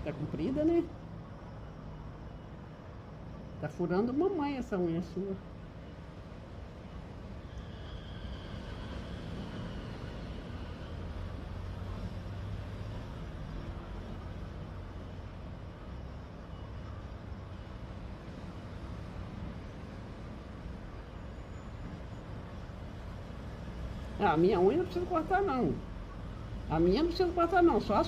Tá comprida, né? Tá furando mamãe essa unha sua. Ah, a minha unha não precisa cortar, não. A minha não precisa cortar, não. Só a